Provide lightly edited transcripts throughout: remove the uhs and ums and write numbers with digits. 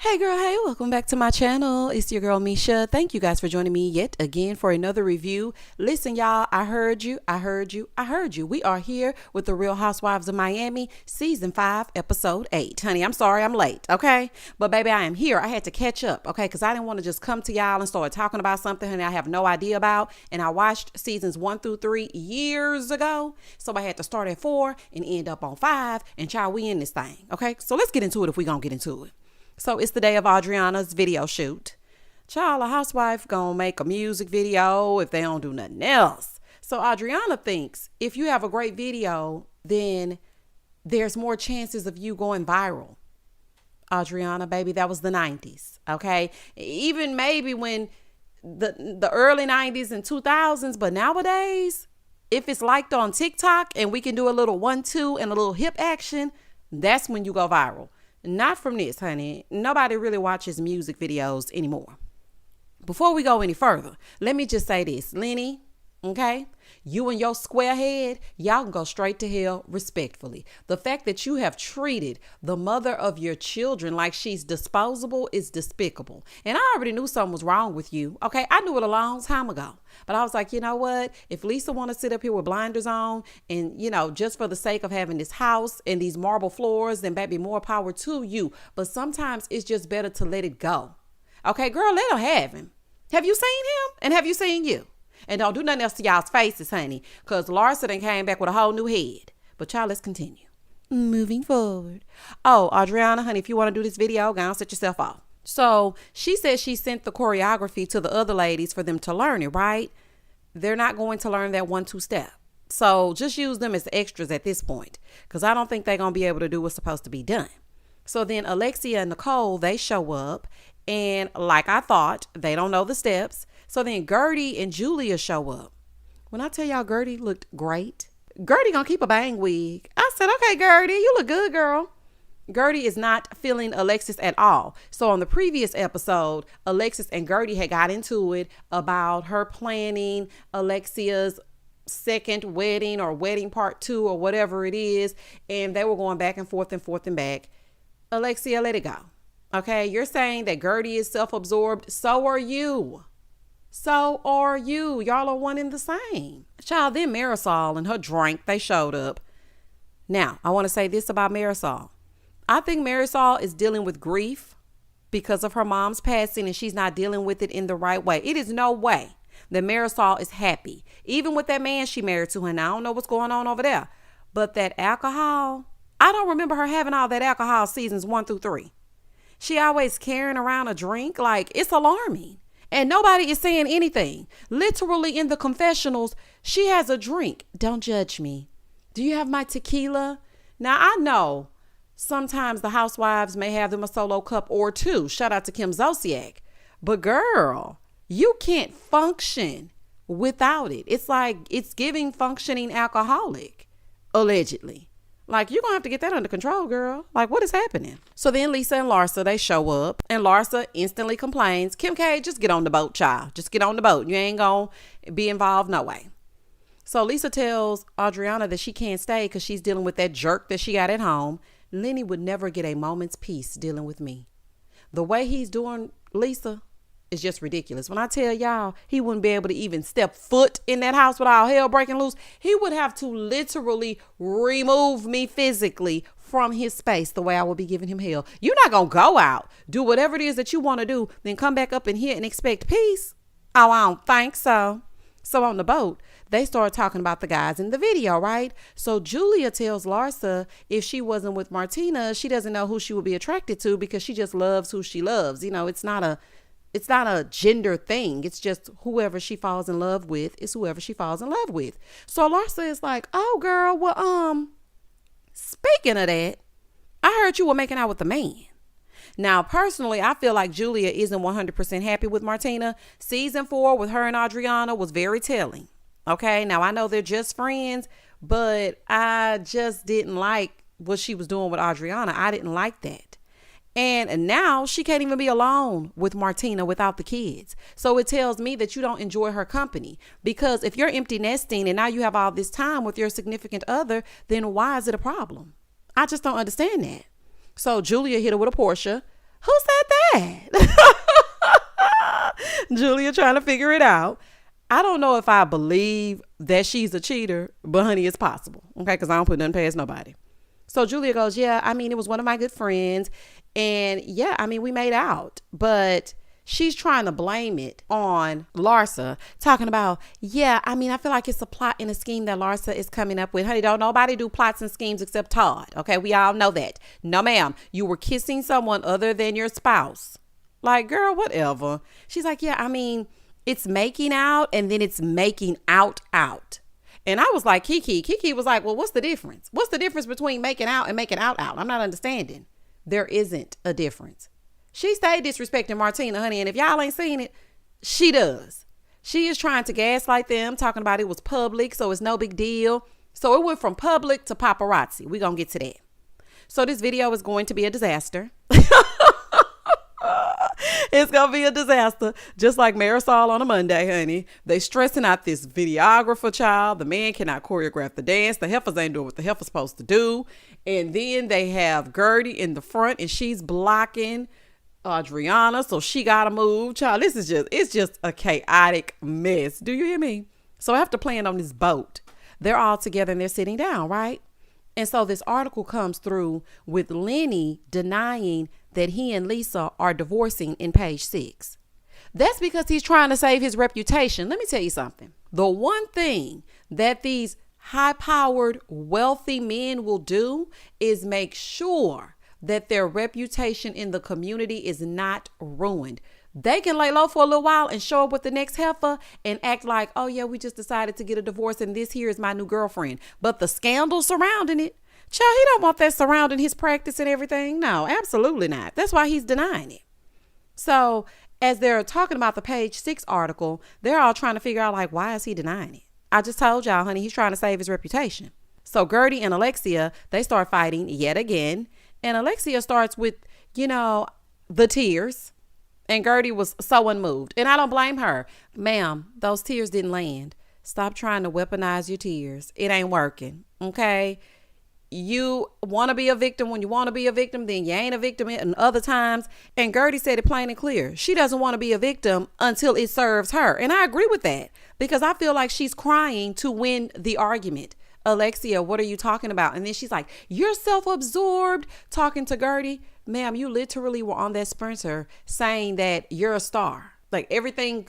Hey girl, hey, welcome back to my channel. It's your girl Misha. Thank you guys for joining me yet again for another review. Listen, y'all, I heard you. We are here with the Real Housewives of Miami, season 5, episode 8. Honey, I'm sorry I'm late, okay? But baby, I am here. I had to catch up, okay? Because I didn't want to just come to y'all and start talking about something honey, I have no idea about. And I watched seasons 1 through 3 years ago. So I had to start at 4 and end up on 5. And child, we in this thing, okay? So let's get into it if we gonna get into it. So it's the day of Audriana's video shoot. Child, a housewife gonna make a music video if they don't do nothing else. So Audriana thinks if you have a great video, then there's more chances of you going viral. Audriana, baby, that was the 90s, okay? Even maybe when the early 90s and 2000s, but nowadays, if it's liked on TikTok and we can do a little 1-2 and a little hip action, that's when you go viral. Not from this, honey. Nobody really watches music videos anymore. Before we go any further, let me just say this. Lenny, okay? You and your square head, y'all can go straight to hell respectfully. The fact that you have treated the mother of your children like she's disposable is despicable. And I already knew something was wrong with you, okay? I knew it a long time ago. But I was like, you know what? If Lisa want to sit up here with blinders on and, you know, just for the sake of having this house and these marble floors, then baby, more power to you. But sometimes it's just better to let it go. Okay, girl, let her have him. Have you seen him? And have you seen you? And don't do nothing else to y'all's faces, honey, because Larsa done came back with a whole new head. But y'all, let's continue. Moving forward. Oh, Audriana, honey, if you want to do this video, go and set yourself off. So she said she sent the choreography to the other ladies for them to learn it, right? They're not going to learn that 1-2 step. So just use them as extras at this point, because I don't think they're going to be able to do what's supposed to be done. So then Alexia and Nicole, they show up. And like I thought, they don't know the steps. So then Guerdy and Julia show up. When I tell y'all Guerdy looked great, Guerdy gonna keep a bang wig. I said, okay, Guerdy, you look good, girl. Guerdy is not feeling Alexis at all. So on the previous episode, Alexis and Guerdy had got into it about her planning Alexia's second wedding or wedding part 2 or whatever it is. And they were going back and forth and back. Alexia, let it go. Okay, you're saying that Guerdy is self-absorbed. So are you. So are you. Y'all are one and the same. Child, then Marisol and her drink, they showed up. Now, I want to say this about Marisol. I think Marisol is dealing with grief because of her mom's passing and she's not dealing with it in the right way. It is no way that Marisol is happy. Even with that man she married to, and I don't know what's going on over there. But that alcohol, I don't remember her having all that alcohol seasons 1 through 3. She always carrying around a drink. Like, it's alarming. And nobody is saying anything. Literally in the confessionals, she has a drink. Don't judge me. Do you have my tequila? Now, I know sometimes the housewives may have them a solo cup or 2. Shout out to Kim Zolciak. But girl, you can't function without it. It's like it's giving functioning alcoholic, allegedly. Like, you're going to have to get that under control, girl. Like, what is happening? So then Lisa and Larsa, they show up. And Larsa instantly complains, Kim K, just get on the boat, child. Just get on the boat. You ain't going to be involved no way. So Lisa tells Audriana that she can't stay because she's dealing with that jerk that she got at home. Lenny would never get a moment's peace dealing with me. The way he's doing Lisa is just ridiculous. When I tell y'all he wouldn't be able to even step foot in that house with all hell breaking loose, he would have to literally remove me physically from his space the way I would be giving him hell. You're not going to go out, do whatever it is that you want to do, then come back up in here and expect peace. Oh, I don't think so. So on the boat, they start talking about the guys in the video, right? So Julia tells Larsa if she wasn't with Martina'S, she doesn't know who she would be attracted to because she just loves who she loves. You know, it's not a gender thing. It's just whoever she falls in love with is whoever she falls in love with. So Larsa is like, oh girl, well, speaking of that, I heard you were making out with the man. Now, personally, I feel like Julia isn't 100% happy with Martina. Season 4 with her and Audriana was very telling. Okay, now I know they're just friends, but I just didn't like what she was doing with Audriana. I didn't like that. And now she can't even be alone with Martina without the kids. So it tells me that you don't enjoy her company, because if you're empty nesting and now you have all this time with your significant other, then why is it a problem? I just don't understand that. So Julia hit her with a Portia. Who said mad. Julia trying to figure it out. I don't know if I believe that she's a cheater, but honey, it's possible. Okay, because I don't put nothing past nobody. So Julia goes, yeah, I mean, it was one of my good friends. And yeah, I mean, we made out. But she's trying to blame it on Larsa, talking about, yeah, I mean, I feel like it's a plot and a scheme that Larsa is coming up with. Honey, don't nobody do plots and schemes except Todd. Okay, we all know that. No, ma'am, you were kissing someone other than your spouse. Like, girl, whatever. She's like, yeah, I mean, it's making out and then it's making out. And I was like, Kiki was like, well, what's the difference? What's the difference between making out and making out? I'm not understanding. There isn't a difference. She stayed disrespecting Martina, honey. And if y'all ain't seen it, she does. She is trying to gaslight them, talking about it was public, so it's no big deal. So it went from public to paparazzi. We're going to get to that. So this video is going to be a disaster. It's going to be a disaster. Just like Marisol on a Monday, honey. They stressing out this videographer, child. The man cannot choreograph the dance. The heifers ain't doing what the heifer's supposed to do. And then they have Guerdy in the front and she's blocking Audriana. So she got to move. Child, it's just a chaotic mess. Do you hear me? So after playing on this boat, they're all together and they're sitting down, right? And so this article comes through with Lenny denying that he and Lisa are divorcing in page 6. That's because he's trying to save his reputation. Let me tell you something. The one thing that these high-powered, wealthy men will do is make sure that their reputation in the community is not ruined. They can lay low for a little while and show up with the next heifer and act like, oh yeah, we just decided to get a divorce and this here is my new girlfriend. But the scandal surrounding it, child, he don't want that surrounding his practice and everything. No, absolutely not. That's why he's denying it. So as they're talking about the page 6 article, they're all trying to figure out like, why is he denying it? I just told y'all, honey, he's trying to save his reputation. So Guerdy and Alexia, they start fighting yet again. And Alexia starts with, the tears. And Guerdy was so unmoved. And I don't blame her. Ma'am, those tears didn't land. Stop trying to weaponize your tears. It ain't working. Okay? You want to be a victim when you want to be a victim, then you ain't a victim in other times. And Guerdy said it plain and clear. She doesn't want to be a victim until it serves her. And I agree with that because I feel like she's crying to win the argument. Alexia, what are you talking about? And then she's like, you're self-absorbed talking to Guerdy. Ma'am, you literally were on that sprinter saying that you're a star. Like everything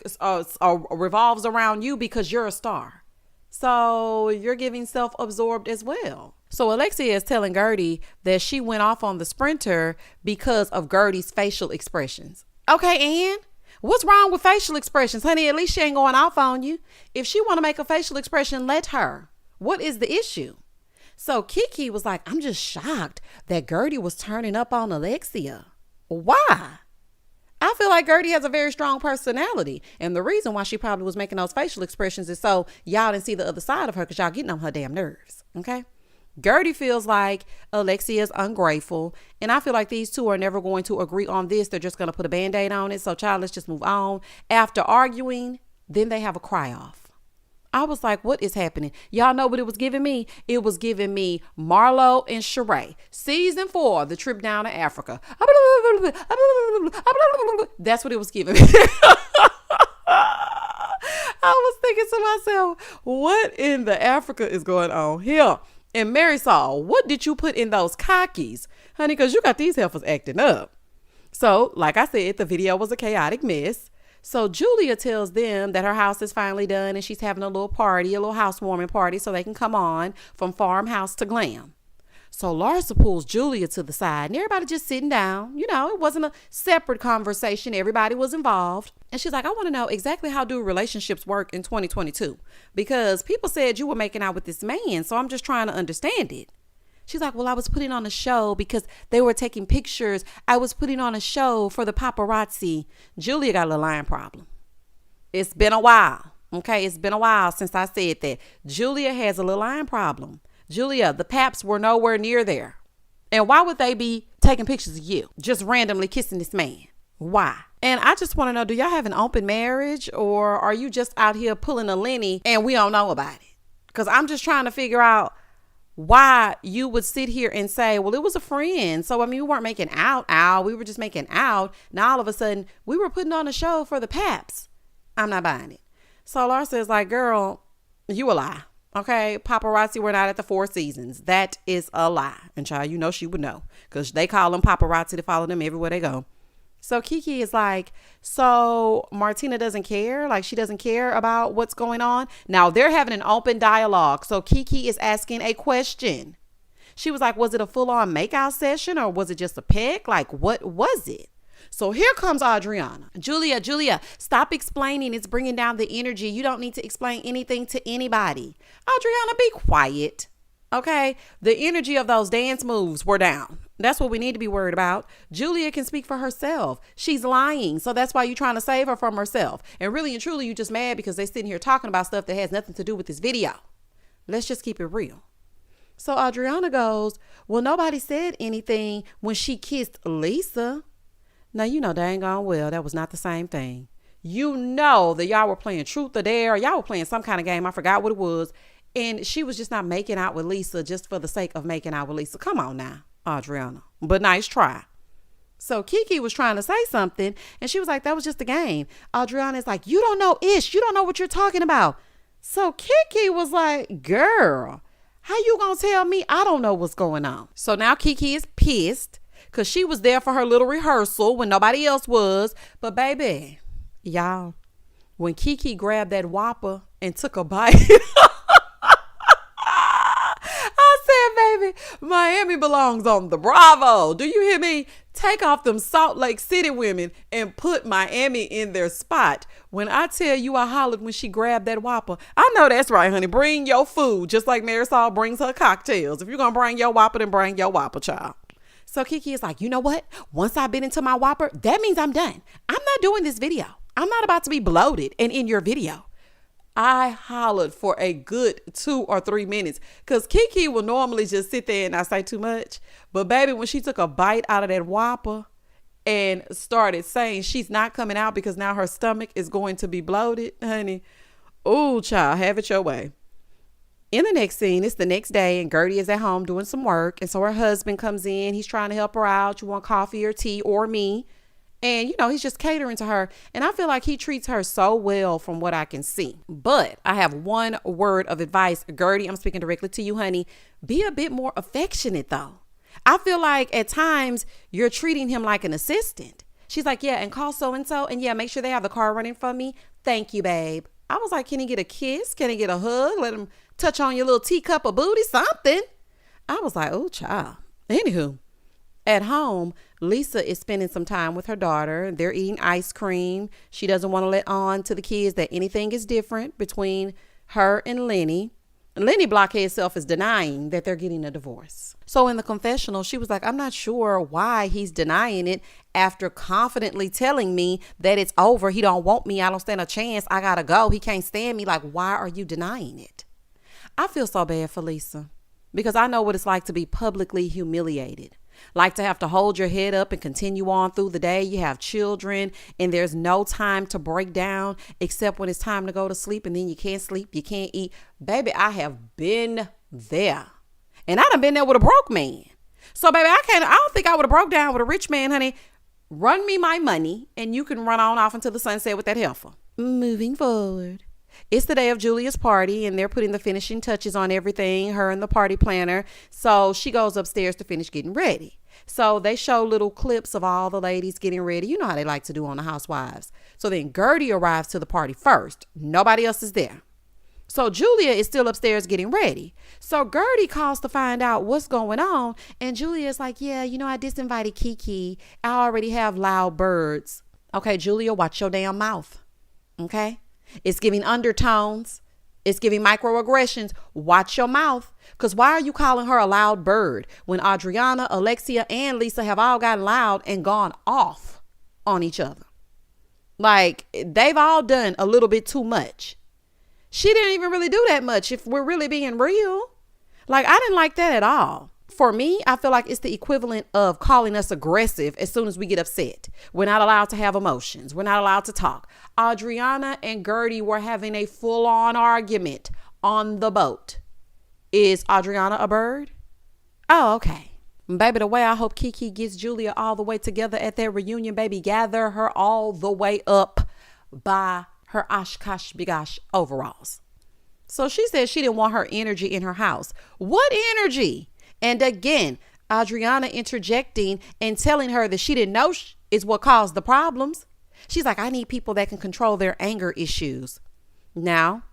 revolves around you because you're a star. So you're giving self-absorbed as well. So Alexia is telling Guerdy that she went off on the sprinter because of Guerdy's facial expressions. Okay, Ann, what's wrong with facial expressions? Honey, at least she ain't going off on you. If she want to make a facial expression, let her. What is the issue? So Kiki was like, I'm just shocked that Guerdy was turning up on Alexia. Why? I feel like Guerdy has a very strong personality. And the reason why she probably was making those facial expressions is so y'all didn't see the other side of her because y'all getting on her damn nerves. Okay? Guerdy feels like Alexia is ungrateful. And I feel like these two are never going to agree on this. They're just going to put a Band-Aid on it. So child, let's just move on. After arguing, then they have a cry-off. I was like, what is happening? Y'all know what it was giving me? It was giving me Marlo and Sheree. Season 4, the trip down to Africa. That's what it was giving me. I was thinking to myself, what in the Africa is going on here? And Marisol, what did you put in those khakis? Honey, because you got these heifers acting up. So, like I said, the video was a chaotic mess. So Julia tells them that her house is finally done and she's having a little party, a little housewarming party so they can come on from farmhouse to glam. So Larsa pulls Julia to the side and everybody just sitting down. It wasn't a separate conversation. Everybody was involved. And she's like, I want to know exactly how do relationships work in 2022? Because people said you were making out with this man. So I'm just trying to understand it. She's like, well, I was putting on a show because they were taking pictures. I was putting on a show for the paparazzi. Julia got a little line problem. It's been a while. Okay, it's been a while since I said that. Julia has a little line problem. Julia, the paps were nowhere near there. And why would they be taking pictures of you? Just randomly kissing this man? Why? And I just want to know, do y'all have an open marriage or are you just out here pulling a Lenny and we don't know about it? Because I'm just trying to figure out why you would sit here and say, well, it was a friend. So, I mean, we weren't making out. We were just making out. Now, all of a sudden, we were putting on a show for the paps. I'm not buying it. So Larsa is like, girl, you a lie. Okay, paparazzi were not at the Four Seasons. That is a lie. And child, you know she would know because they call them paparazzi to follow them everywhere they go. So Kiki is like, so Martina doesn't care? Like she doesn't care about what's going on? Now they're having an open dialogue. So Kiki is asking a question. She was like, was it a full-on makeout session or was it just a peck? Like, what was it? So here comes Audriana. Julia, stop explaining. It's bringing down the energy. You don't need to explain anything to anybody. Audriana, be quiet. Okay? The energy of those dance moves were down. That's what we need to be worried about. Julia can speak for herself. She's lying. So that's why you're trying to save her from herself. And really and truly, you just mad because they're sitting here talking about stuff that has nothing to do with this video. Let's just keep it real. So Audriana goes, well, nobody said anything when she kissed Lisa. Now, you know dang on well that was not the same thing. You know that y'all were playing truth or dare. Y'all were playing some kind of game. I forgot what it was. And she was just not making out with Lisa just for the sake of making out with Lisa. Come on now, Audriana. But nice try. So Kiki was trying to say something and she was like, that was just a game. Audriana is like, you don't know ish. You don't know what you're talking about. So Kiki was like, girl, how you gonna tell me I don't know what's going on? So now Kiki is pissed because she was there for her little rehearsal when nobody else was. But baby, y'all, when Kiki grabbed that Whopper and took a bite, I said, baby, Miami belongs on the Bravo. Do you hear me? Take off them Salt Lake City women and put Miami in their spot. When I tell you I hollered when she grabbed that Whopper, I know that's right, honey. Bring your food, just like Marisol brings her cocktails. If you're going to bring your Whopper, then bring your Whopper, child. So Kiki is like, you know what? Once I've been into my Whopper, that means I'm done. I'm not doing this video. I'm not about to be bloated and in your video. I hollered for a good 2 or 3 minutes because Kiki will normally just sit there and not say too much. But baby, when she took a bite out of that Whopper and started saying she's not coming out because now her stomach is going to be bloated, honey. Ooh, child, have it your way. In the next scene, it's the next day and Guerdy is at home doing some work. And so her husband comes in. He's trying to help her out. You want coffee or tea or me? And, you know, he's just catering to her. And I feel like he treats her so well from what I can see. But I have one word of advice. Guerdy, I'm speaking directly to you, honey. Be a bit more affectionate, though. I feel like at times you're treating him like an assistant. She's like, yeah, and call so-and-so. And yeah, make sure they have the car running for me. Thank you, babe. I was like, can he get a kiss? Can he get a hug? Let him touch on your little teacup of booty, something. I was like, oh, child. Anywho, at home, Lisa is spending some time with her daughter. They're eating ice cream. She doesn't want to let on to the kids that anything is different between her and Lenny. Lenny Blockhead self is denying that they're getting a divorce. So in the confessional, she was like, I'm not sure why he's denying it after confidently telling me that it's over. He don't want me. I don't stand a chance. I gotta go. He can't stand me. Like, why are you denying it? I feel so bad for Lisa because I know what it's like to be publicly humiliated. Like to have to hold your head up and continue on through the day. You have children and there's no time to break down except when it's time to go to sleep, and then you can't sleep, you can't eat. Baby, I have been there. And I done been there with a broke man. So baby, I don't think I would have broke down with a rich man, honey. Run me my money and you can run on off into the sunset with that heifer. Moving forward. It's the day of Julia's party and they're putting the finishing touches on everything, her and the party planner. So she goes upstairs to finish getting ready. So they show little clips of all the ladies getting ready. You know how they like to do on the Housewives. So then Guerdy arrives to the party first. Nobody else is there. So Julia is still upstairs getting ready. So Guerdy calls to find out what's going on. And Julia is like, yeah, you know, I disinvited Kiki. I already have loud birds. Okay, Julia, watch your damn mouth. Okay? It's giving undertones. It's giving microaggressions. Watch your mouth. Because why are you calling her a loud bird when Audriana, Alexia, and Lisa have all gotten loud and gone off on each other? Like, they've all done a little bit too much. She didn't even really do that much if we're really being real. Like, I didn't like that at all. For me, I feel like it's the equivalent of calling us aggressive as soon as we get upset. We're not allowed to have emotions. We're not allowed to talk. Audriana and Guerdy were having a full-on argument on the boat. Is Audriana a bird? Oh, okay. Baby, the way I hope Kiki gets Julia all the way together at their reunion, baby, gather her all the way up by her Oshkosh Bigosh overalls. So she said she didn't want her energy in her house. What energy? And again, Audriana interjecting and telling her that she didn't know is what caused the problems. She's like, I need people that can control their anger issues. Now,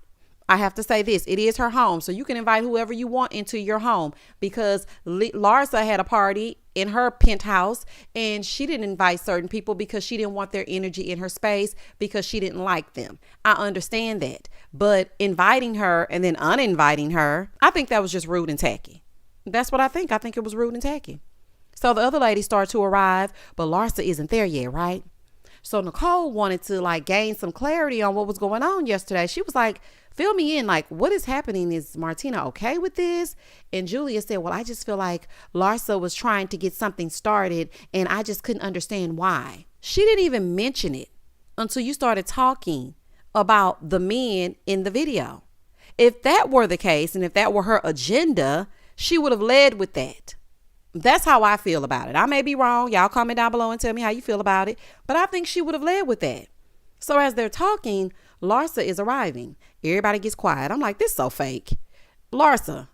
I have to say this. It is her home, so you can invite whoever you want into your home, because Larsa had a party in her penthouse and she didn't invite certain people because she didn't want their energy in her space because she didn't like them. I understand that. But inviting her and then uninviting her, I think that was just rude and tacky. That's what I think. I think it was rude and tacky. So the other ladies start to arrive, but Larsa isn't there yet, right? So Nicole wanted to gain some clarity on what was going on yesterday. She was like, fill me in. What is happening? Is Martina okay with this? And Julia said, well, I just feel like Larsa was trying to get something started and I just couldn't understand why. She didn't even mention it until you started talking about the men in the video. If that were the case and if that were her agenda, she would have led with that. That's how I feel about it. I may be wrong. Y'all comment down below and tell me how you feel about it. But I think she would have led with that. So as they're talking, Larsa is arriving. Everybody gets quiet. I'm like, this is so fake. Larsa,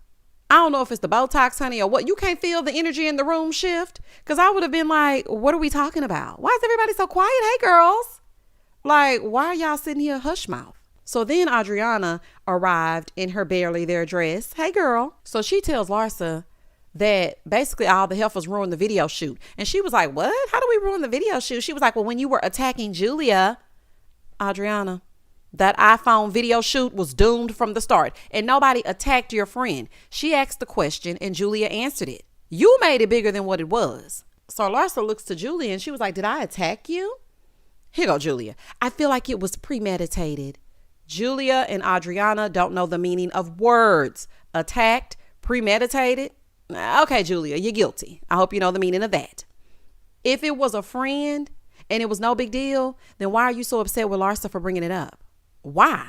I don't know if it's the Botox, honey, or what. You can't feel the energy in the room shift? Because I would have been like, what are we talking about? Why is everybody so quiet? Hey, girls. Why are y'all sitting here hush mouth? So then Audriana arrived in her barely there dress. Hey, girl. So she tells Larsa that basically all the heifers ruined the video shoot. And she was like, what? How do we ruin the video shoot? She was like, well, when you were attacking Julia, Audriana, that iPhone video shoot was doomed from the start and nobody attacked your friend. She asked the question and Julia answered it. You made it bigger than what it was. So Larsa looks to Julia and she was like, did I attack you? Here go Julia. I feel like it was premeditated. Julia and Audriana don't know the meaning of words. Attacked, premeditated. Okay, Julia, you're guilty. I hope you know the meaning of that. If it was a friend and it was no big deal, then why are you so upset with Larsa for bringing it up? Why?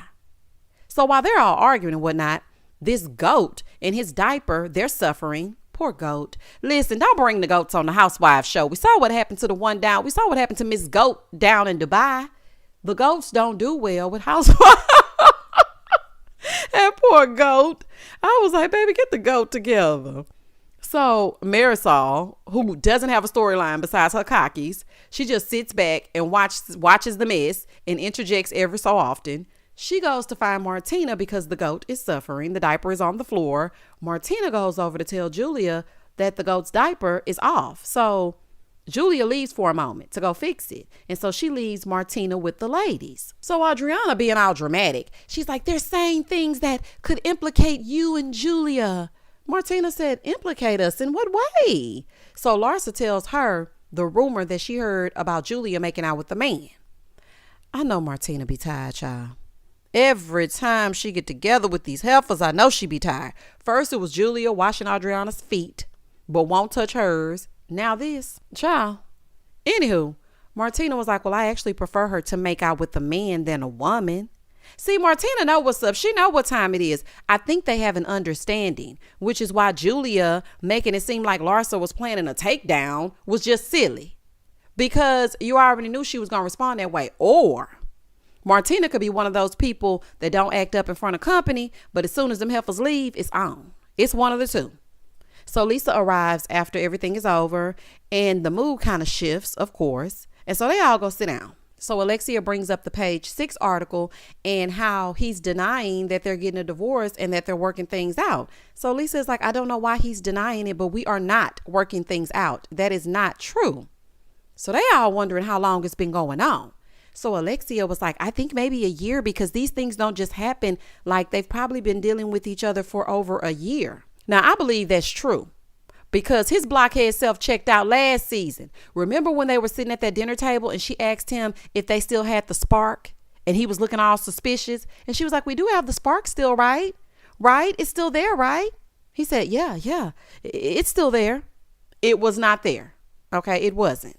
So while they're all arguing and whatnot, this goat in his diaper, they're suffering. Poor goat. Listen, don't bring the goats on the Housewives show. We saw what happened to the one down. We saw what happened to Miss Goat down in Dubai. The goats don't do well with Housewives. That poor goat. I was like, baby, get the goat together. So Marisol, who doesn't have a storyline besides her cockies, she just sits back and watches the mess and interjects every so often. She goes to find Martina because the goat is suffering. The diaper is on the floor. Martina goes over to tell Julia that the goat's diaper is off. So Julia leaves for a moment to go fix it. And so she leaves Martina with the ladies. So Audriana, being all dramatic, she's like, they're saying things that could implicate you and Julia. Martina said, implicate us in what way? So Larsa tells her the rumor that she heard about Julia making out with the man. I know Martina be tired, child. Every time she get together with these heifers, I know she be tired. First it was Julia washing Audriana's feet, but won't touch hers. Now this, child. Anywho, Martina was like, well, I actually prefer her to make out with a man than a woman. See, Martina know what's up. She know what time it is. I think they have an understanding, which is why Julia making it seem like Larsa was planning a takedown was just silly, because you already knew she was going to respond that way. Or Martina could be one of those people that don't act up in front of company, but as soon as them heifers leave, it's on. It's one of the two. So Lisa arrives after everything is over and the mood kind of shifts, of course. And so they all go sit down. So Alexia brings up the page 6 article and how he's denying that they're getting a divorce and that they're working things out. So Lisa is like, I don't know why he's denying it, but we are not working things out. That is not true. So they all wondering how long it's been going on. So Alexia was like, I think maybe a year, because these things don't just happen. Like, they've probably been dealing with each other for over a year. Now, I believe that's true, because his blockhead self checked out last season. Remember when they were sitting at that dinner table and she asked him if they still had the spark, and he was looking all suspicious, and she was like, we do have the spark still, right? Right? It's still there, right? He said, yeah, it's still there. It was not there. Okay, it wasn't.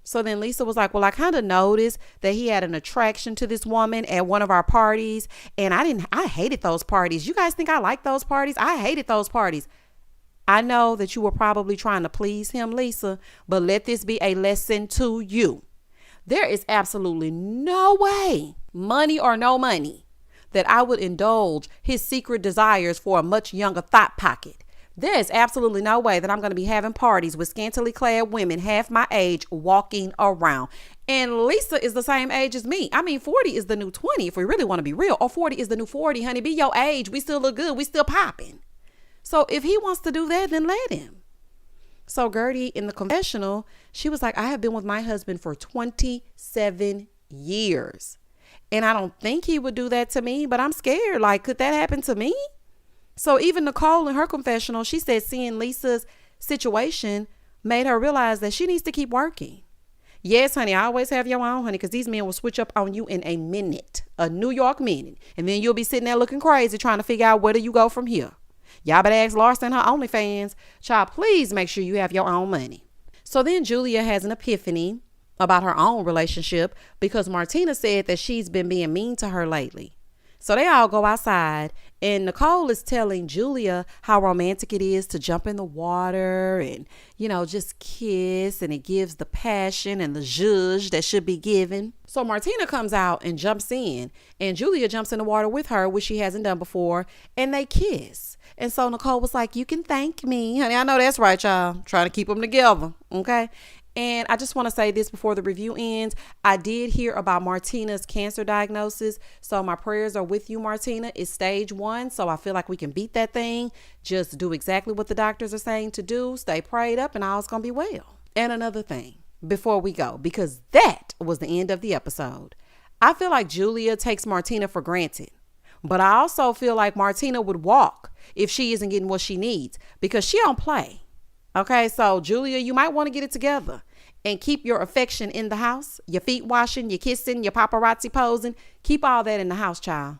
So then Lisa was like, well, I kind of noticed that he had an attraction to this woman at one of our parties. And I hated those parties. You guys think I like those parties? I hated those parties. I know that you were probably trying to please him, Lisa, but let this be a lesson to you. There is absolutely no way, money or no money, that I would indulge his secret desires for a much younger thought pocket. There is absolutely no way that I'm going to be having parties with scantily clad women half my age walking around. And Lisa is the same age as me. I mean, 40 is the new 20 if we really want to be real. Or 40 is the new 40, honey. Be your age. We still look good. We still popping. So if he wants to do that, then let him. So Guerdy in the confessional, she was like, I have been with my husband for 27 years. And I don't think he would do that to me, but I'm scared. Like, could that happen to me? So even Nicole in her confessional, she said seeing Lisa's situation made her realize that she needs to keep working. Yes, honey, I always have your own, honey, because these men will switch up on you in a minute, a New York minute. And then you'll be sitting there looking crazy trying to figure out where do you go from here. Y'all better ask Larsa and her OnlyFans. Child, please make sure you have your own money. So then Julia has an epiphany about her own relationship because Martina said that she's been being mean to her lately. So they all go outside and Nicole is telling Julia how romantic it is to jump in the water and, just kiss, and it gives the passion and the zhuzh that should be given. So Martina comes out and jumps in and Julia jumps in the water with her, which she hasn't done before, and they kiss. And so Nicole was like, you can thank me. Honey, I know that's right, y'all. Trying to keep them together. Okay. And I just want to say this before the review ends. I did hear about Martina'S cancer diagnosis. So my prayers are with you, Martina. It's stage 1. So I feel like we can beat that thing. Just do exactly what the doctors are saying to do. Stay prayed up and all's going to be well. And another thing before we go, because that was the end of the episode. I feel like Julia takes Martina for granted. But I also feel like Martina would walk if she isn't getting what she needs because she don't play. Okay, so Julia, you might want to get it together and keep your affection in the house. Your feet washing, your kissing, your paparazzi posing. Keep all that in the house, child.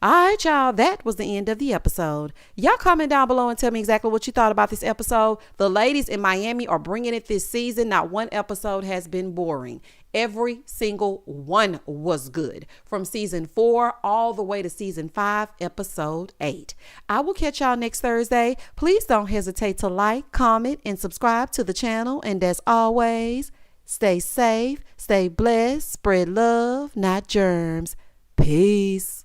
All right, y'all, that was the end of the episode. Y'all comment down below and tell me exactly what you thought about this episode. The ladies in Miami are bringing it this season. Not one episode has been boring. Every single one was good. From season 4 all the way to season 5, episode 8. I will catch y'all next Thursday. Please don't hesitate to like, comment, and subscribe to the channel. And as always, stay safe, stay blessed, spread love, not germs. Peace.